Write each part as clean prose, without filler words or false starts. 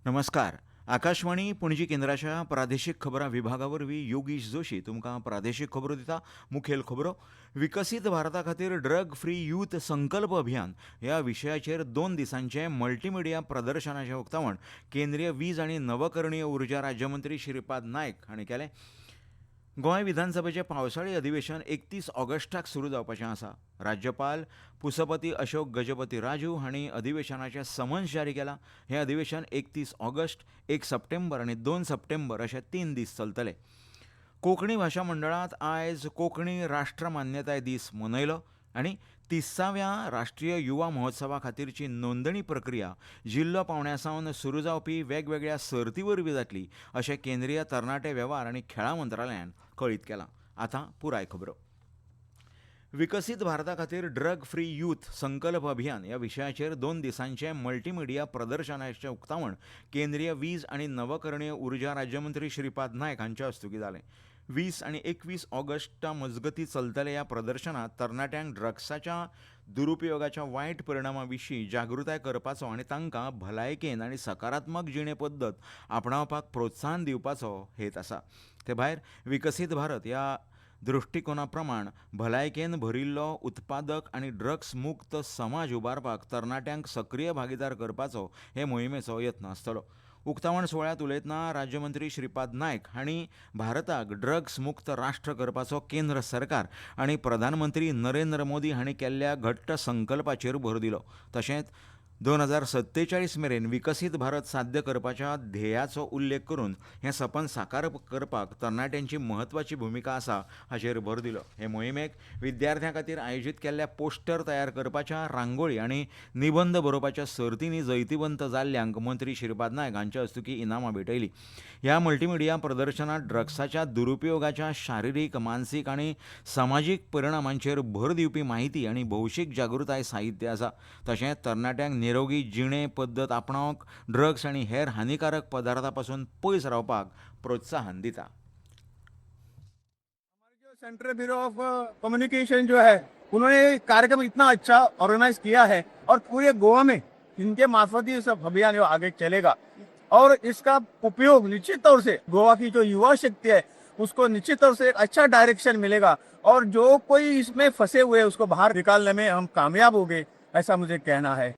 नमस्कार. आकाशवाणी पणजी केंद्राच्या प्रादेशीक खबरां विभागा वरवीं योगीश जोशी तुमकां प्रादेशीक खबरो दिता. मुखेल खबरो. विकसीत भारता खातीर ड्रग फ्री यूथ संकल्प अभियान ह्या विशयाचेर 2 दिसांचें मल्टीमिडिया प्रदर्शनाचें उक्तावण केंद्रीय वीज आनी नवकरणीय उर्जा राज्यमंत्री श्रीपाद नायक हांणी केलें. गोंय विधानसभेचें पावसाळी अधिवेशन 31 ऑगस्टाक सुरू जावपाचें आसा. राज्यपाल पुसपती अशोक गजपती राजू हांणी अधिवेशनाचें समन्स जारी केलां. हें अधिवेशन 31 ऑगस्ट, 1 सप्टेंबर आनी 2 सप्टेंबर अशे 3 दीस चलतले. कोंकणी भाशा मंडळांत आयज कोंकणी राष्ट्र मान्यताय दीस मनयलो आनी 30व्या राष्ट्रीय युवा महोत्सवा खातीरची नोंदणी प्रक्रिया जिल्लो पावंड्यासावन सुरू जावपी वेगवेगळ्या सर्ती वरवीं जातली अशें केंद्रीय तरणाटे वेव्हार आनी खेळां मंत्रालयान कळीत केलां. आतां पुराय खबरो. विकसीत भारता खातीर ड्रग फ्री यूथ संकल्प अभियान ह्या विशयाचेर 2 दिसांचें मल्टीमिडिया प्रदर्शनाचें उक्तावण केंद्रीय वीज आनी नवकरणीय उर्जा राज्यमंत्री श्रीपाद नायक हांच्या हस्तुकीं जालें. 20 आनी 21 ऑगस्टा मजगतीं चलतल्या ह्या प्रदर्शनांत तरणाट्यांक ड्रग्साच्या दुरुपयोगाच्या वायट परिणामां विशीं जागृताय करपाचो आनी तांकां भलायकेन आनी सकारात्मक जिणे पद्दत आपणावपाक प्रोत्साहन दिवपाचो हेत आसा. ते भायर विकसीत भारत ह्या दृश्टिकोना प्रमाण भलायकेन भरिल्लो उत्पादक आनी ड्रग्स मुक्त समाज उबारपाक तरणाट्यांक सक्रीय भागीदार करपाचो हे मोहिमेचो यत्न आसतलो. उक्तावण सुवाळ्यांत उलयतना राज्यमंत्री श्रीपाद नायक हांणी भारताक ड्रग्स मुक्त राष्ट्र करपाचो केंद्र सरकार आनी प्रधानमंत्री नरेंद्र मोदी हांणी केल्ल्या घट्ट संकल्पाचेर भर दिलो. तशेंच 2047 मेरेन विकसीत भारत साध्य करपाच्या ध्येयाचो उल्लेख करून हें सपन साकार करपाक तरणाट्यांची म्हत्वाची भुमिका आसा हाचेर भर दिलो. हे मोहिमेक विद्यार्थ्यां खातीर आयोजीत केल्ल्या पोस्टर तयार करपाच्या, रांगोळी आनी निबंध बरोवपाच्या सर्तींनी जैतिवंत जाल्ल्यांक मंत्री श्रीपाद नायक हांच्या हस्तुकीं इनामां भेटयलीं. ह्या मल्टीमिडिया प्रदर्शनात ड्रग्साच्या दुरुपयोगाच्या शारिरीक, मानसीक आनी समाजीक परिणामांचेर भर दिवपी माहिती आनी भौशीक जागृताय साहित्य आसा. तशेंच तरणाट्यांक निरोगी जिणे पद्दत आपणावंक ड्रग्स आनी हेर हानिकारक पदार्थां पासून पयस रावपाक प्रोत्साहन दिता. सेंट्रल ब्यूरो ऑफ कम्युनिकेशन जो है, उन्होंने कार्यक्रम इतना अच्छा ऑर्गेनाइज किया है और पूरे गोवा में इनके मार्फत ही सब अभियान आगे चलेगा और इसका उपयोग निश्चित तौर से गोवा की जो युवा शक्ति है उसको निश्चित तौर से एक अच्छा डायरेक्शन मिलेगा और जो कोई इसमें फंसे हुए हैं उसको बाहर निकालने में हम कामयाब होंगे, ऐसा मुझे कहना है.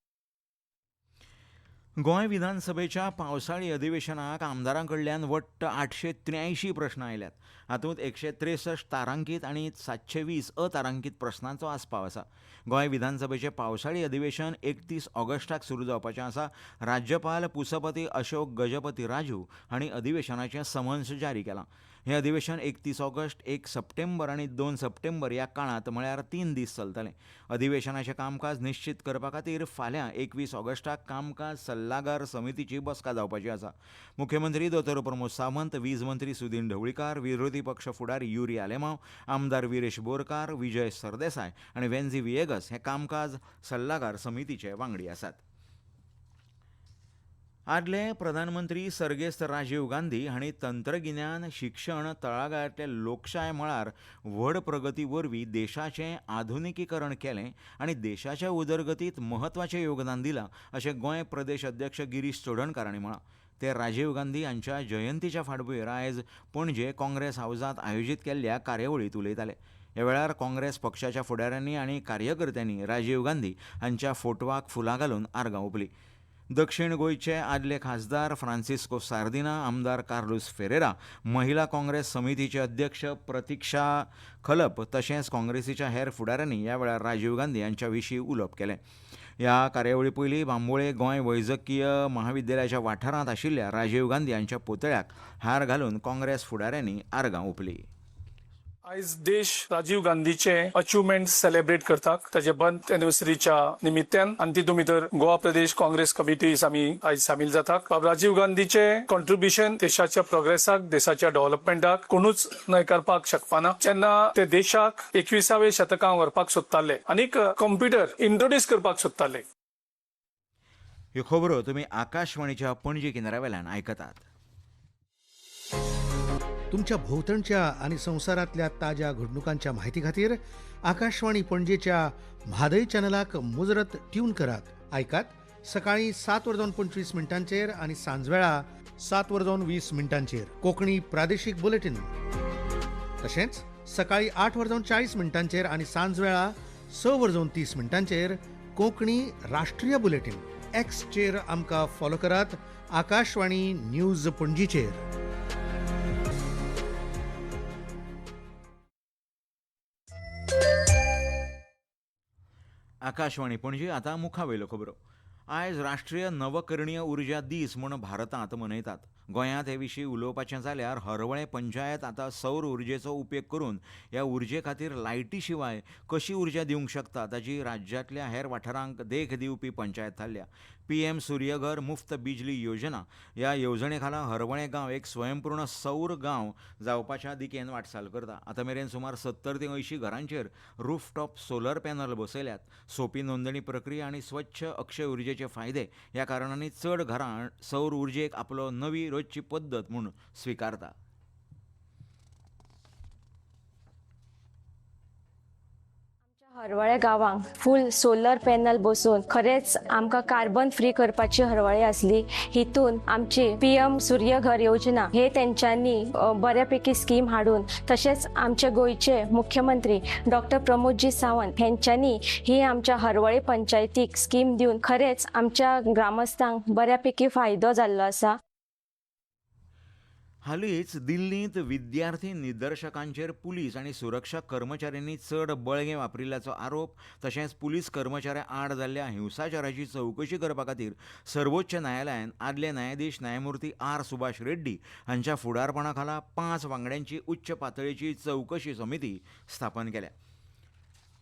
गोंय विधानसभेच्या पावसाळी अधिवेशनाक आमदारां कडल्यान वट्ट 883 प्रस्न आयल्यात. हातूंत 163 तारांकीत आनी 720 अतारांकीत प्रस्नांचो आस्पाव आसा. गोंय विधानसभेचें पावसाळी अधिवेशन 31 ऑगस्टाक सुरू जावपाचें आसा. राज्यपाल पुसपती अशोक गजपती राजू हांणी अधिवेशनाचें समन्स जारी केलां. हें अधिवेशन 31 ऑगस्ट, 1 सप्टेंबर आनी 2 सप्टेंबर ह्या काळांत म्हळ्यार 3 दीस चलतलें. अधिवेशनाचें कामकाज निश्चित करपा खातीर फाल्यां 21 ऑगस्टाक कामकाज सल्लागार समितीची बसका जावपाची आसा. मुख्यमंत्री दोतोर प्रमोद सावंत, वीज मंत्री सुदीन ढवळीकार, विरोधी पक्ष फुडारी युरी आलेमांव, आमदार विरेश बोरकार, विजय सरदेसाय आनी वेन्झी विएगस हे कामकाज सल्लागार समितीचे वांगडी आसात. आदले प्रधानमंत्री सर्गेस्त राजीव गांधी हांणी तंत्रगिन्यान, शिक्षण, तळागाळांतल्या लोकशाय मळार व्हड प्रगती वरवीं देशाचें आधुनिकीकरण केलें आनी देशाच्या उदरगतीत म्हत्वाचें योगदान दिलां अशें गोंय प्रदेश अध्यक्ष गिरीश चोडणकार हांणी म्हळां. ते राजीव गांधी हांच्या जयंतीच्या फाटभुंयेर आयज पणजे काँग्रेस हावजांत आयोजीत केल्ल्या कार्यावळींत उलयताले. ह्या वेळार काँग्रेस पक्षाच्या फुडाऱ्यांनी आनी कार्यकर्त्यांनी राजीव गांधी हांच्या फोटवाक फुलां घालून आर्गां ओंपलीं. दक्षिण गोंयचे आदले खासदार फ्रांसिस्को सार्दिना, आमदार कार्लोस फेरेरा, महिला काँग्रेस समितीचे अध्यक्ष प्रतीक्षा खलप तशेंच काँग्रेसीच्या हेर फुडाऱ्यांनी ह्या वेळार राजीव गांधी हांच्या विशीं उलोवप केलें. ह्या कार्यावळी पयलीं बांबोळे गोंय वैजकीय महाविद्यालयाच्या वाठारांत आशिल्ल्या राजीव गांधी हांच्या पुतळ्याक हार घालून काँग्रेस फुडाऱ्यांनी आर्गां ओंपलीं. आयज देश राजीव गांधीचे अचिव्हमेंट सेलिब्रेट करतात ताचे बर्थ एनिवर्सरीच्या निमित्तान आणि तितून भितर गोवा प्रदेश काँग्रेस कमिटीज आमी आयज सामील जातात. राजीव गांधीचे कॉन्ट्रिब्युशन देशाच्या प्रोग्रेसाक, देशाच्या डेव्हलपमेंटाक कोणूच न्हयकारपाक शकपाना. जेन्ना ते देशाक 21व्या शतकांत व्हरपाक सोदताले आनी कंप्युटर इंट्रोड्यूस करपाक सोदताले. ह्यो खबरो तुमी आकाशवाणीच्या पणजी केंद्रावेल्यान आयकतात. तुमच्या भोवतणच्या आणि संवसारातल्या ताज्या घडणुकांच्या माहिती खातीर आकाशवाणी पणजेच्या म्हादय चॅनलाक मुजरत ट्यून करात. ऐकात सकाळी 7:25 आणि सांजवेळा 7:20 कोकणी प्रादेशीक बुलेटिन. तशेंच सकाळी 8:40 आणि सांजवेळा 6:30 कोंकणी राष्ट्रीय बुलेटिन. एक्सचेर आमकां फॉलो करात. आकाशवाणी न्यूज पणजीचेर. आकाशवाणी पणजी आतां मुखावेल्यो खबरो. आयज राष्ट्रीय नवकरणीय उर्जा दीस म्हूण भारतांत मनयतात. गोंयांत हे विशीं उलोवपाचें जाल्यार हरवळे पंचायत आतां सौर उर्जेचो उपेग करून ह्या उर्जे खातीर लायटी शिवाय कशी उर्जा दिवंक शकता ताची राज्यांतल्या हेर वाठारांक देख दिवपी पंचायत थारल्या. PM सूर्यघर मुफ्त बिजली योजना ह्या येवजणे खाला हरवळे गांव एक स्वयंपूर्ण सौर गांव जावपाच्या दिकेन वाटचाल करता. आतां मेरेन सुमार 70 ते 80 घरांचेर रूफटॉप सोलर पॅनल बसयल्यात. सोपी नोंदणी प्रक्रिया आनी स्वच्छ अक्षय उर्जेचे फायदे ह्या कारणांनी चड घरां सौर उर्जेक आपलो नवी रोजची पद्दत म्हूण स्विकारता. हरवळे गांवांक फूल सोलर पॅनल बसोवन खरेंच आमकां कार्बन फ्री करपाची हरवळी आसली. हितून आमची PM सूर्यघर योजना हे तेंच्यांनी बऱ्यापैकी स्कीम हाडून तशेंच आमचे गोंयचे मुख्यमंत्री डॉक्टर प्रमोदजी सावंत हेंच्यांनी ही आमच्या हरवळे पंचायतीक स्कीम दिवन खरेंच आमच्या ग्रामस्थांक बऱ्यापैकी फायदो जाल्लो आसा. हालींच दिल्लींत विद्यार्थी निदर्शकांचेर पुलीस आनी सुरक्षा कर्मचाऱ्यांनी चड बळगें वापरिल्ल्याचो आरोप तशेंच पुलीस कर्मचाऱ्या आड जाल्ल्या हिंसाचाराची चवकशी करपा खातीर सर्वोच्च न्यायालयान आदले न्यायाधीश न्यायमुर्ती R. सुभाष रेड्डी हांच्या फुडारपणा खाला 5 वांगड्यांची उच्च पातळीची चवकशी समिती स्थापन केल्या.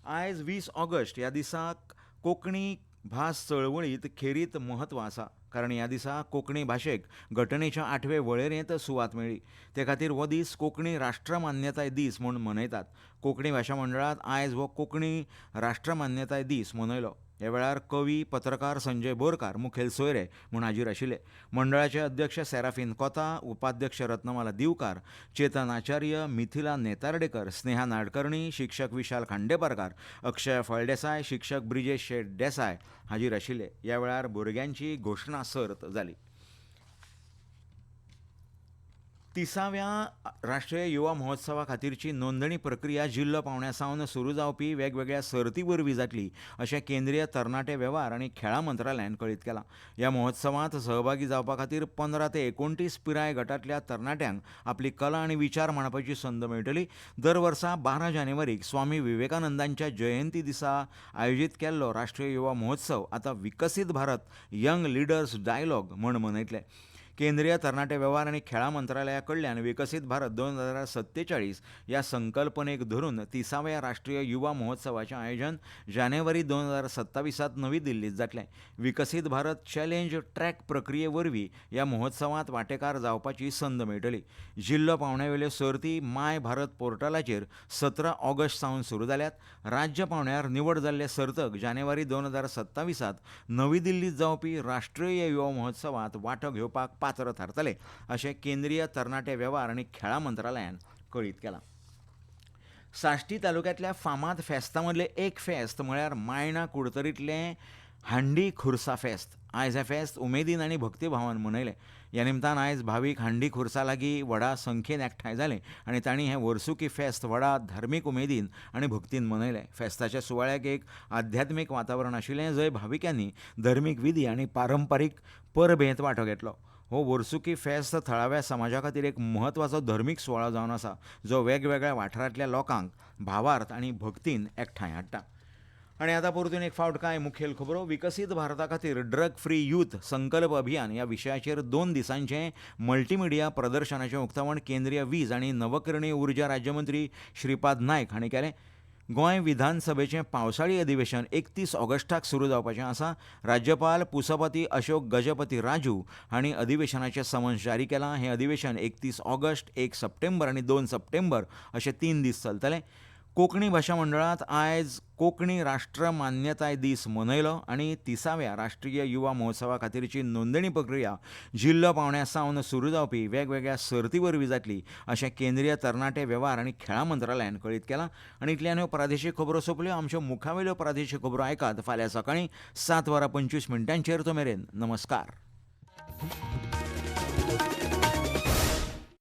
आयज 20 ऑगस्ट ह्या दिसाक कोंकणी भास चळवळींत खेरीत म्हत्व आसा. कारण ह्या दिसा कोंकणी भाशेक घटनेच्या 8वे वळेरेंत सुवात मेळ्ळी. ते खातीर हो दीस कोंकणी राष्ट्रमान्यताय दीस म्हूण मनयतात. कोंकणी भाशा मंडळांत आयज हो कोंकणी राष्ट्रमान्यताय दीस मनयलो. ह्या वेळार कवी पत्रकार संजय बोरकार मुखेल सोयरे म्हूण हाजीर आशिल्ले. मंडळाचे अध्यक्ष सेराफीन कोता, उपाध्यक्ष रत्नमाला दिवकार, चेतन आचार्य, मिथिला नेतार्डेकर, स्नेहा नाडकर्णी, शिक्षक विशाल खांडेपारकार, अक्षय फळदेसाय, शिक्षक ब्रिजेश शेट देसाय हाजीर आशिल्ले. ह्या वेळार भुरग्यांची घोशणा सर्त जाली. 30व्या राष्ट्रीय युवा महोत्सवा खातीरची नोंदणी प्रक्रिया जिल्लो पावंड्या सावन सुरू जावपी वेगवेगळ्या सर्ती वरवीं जातली अशें केंद्रीय तरणाटे वेव्हार आनी खेळां मंत्रालयान कळीत केलां. ह्या महोत्सवांत सहभागी जावपा खातीर 15 ते 29 पिराय गटांतल्या तरणाट्यांक आपली कला आनी विचार मांडपाची संद मेळटली. दर वर्सा 12 जानेवारीक स्वामी विवेकानंदांच्या जयंती दिसा आयोजीत केल्लो राष्ट्रीय युवा महोत्सव आतां विकसीत भारत यंग लिडर्स डायलॉग म्हूण मनयतले. केंद्रीय तरणाटे वेव्हार आनी खेळां मंत्रालया कडल्यान विकसीत भारत 2047 ह्या संकल्पनेक धरून 30व्या राष्ट्रीय युवा महोत्सवाचें आयोजन जानेवारी 2027 नवी दिल्लींत जातलें. विकसीत भारत चॅलेंज ट्रॅक प्रक्रिये वरवीं ह्या महोत्सवांत वांटेकार जावपाची संद मेळटली. जिल्लो पावंड्यावेल्यो सर्ती माय भारत पोर्टलाचेर 17 ऑगस्ट सावन सुरू जाल्यात. राज्य पावंड्यार निवड जाल्ले सर्तक जानेवारी 2027 नवी दिल्लींत जावपी राष्ट्रीय युवा महोत्सवांत वांटो घेवपाक पात्र थारतले अशें केंद्रीय तरणाटे वेव्हार आनी खेळां मंत्रालयान कळीत केलां. साश्टी तालुक्यांतल्या फामाद फेस्तां मदलें एक फेस्त म्हळ्यार मायणा कुडतरींतलें हांडी खुर्सा फेस्त. आयज हें फेस्त उमेदीन आनी भक्तिभावान मनयलें. ह्या निमतान आयज भावीक हांडी खुर्सा लागीं व्हडा संख्येन एकठांय जाले आनी तांणी हें वर्सुकी फेस्त व्हडा धार्मीक उमेदीन आनी भक्तीन मनयलें. फेस्ताच्या सुवाळ्याक एक आध्यात्मीक वातावरण आशिल्लें जंय भाविकांनी धर्मीक विधी आनी पारंपारीक परबेंत वांटो घेतलो. हो वर्सुकी फेस्त थळाव्या समाजा खातीर एक म्हत्वाचो धर्मीक सुवाळो जावन आसा जो वेगवेगळ्या वाठारांतल्या लोकांक भावार्थ आनी भक्तीन एकठांय हाडटा. आनी आतां परतून एक फावट कांय मुखेल खबरो. विकसीत भारता खातीर ड्रग फ्री यूथ संकल्प अभियान ह्या विशयाचेर 2 दिसांचें मल्टीमिडिया प्रदर्शनाचें उक्तावण केंद्रीय वीज आनी नवकरणीय उर्जा राज्यमंत्री श्रीपाद नायक हांणी केलें. गोंय विधानसभेचें पावसाळी अधिवेशन 31 ऑगस्टाक सुरू जावपाचें आसा. राज्यपाल पुसपती अशोक गजपती राजू हांणी अधिवेशनाचें समन्स जारी केलां. हें अधिवेशन 31 ऑगस्ट, 1 सप्टेंबर आनी 2 सप्टेंबर अशे 3 दीस चलतलें. कोंकणी भाशा मंडळात आयज कोंकणी राष्ट्र मान्यताय दीस मनयलो आनी 30व्या राष्ट्रीय युवा महोत्सवा खातीरची नोंदणी प्रक्रिया जिल्लो पावंड्या सावन सुरू जावपी वेगवेगळ्या सर्ती वरवीं जातली अशें केंद्रीय तरणाटे वेव्हार आनी खेळां मंत्रालयान कळीत केलां. आनी इतल्यान ह्यो प्रादेशीक खबरो सोंपल्यो. आमच्यो मुखावेल्यो प्रादेशीक खबरो आयकात फाल्यां सकाळीं 7:25 तो मेरेन. नमस्कार.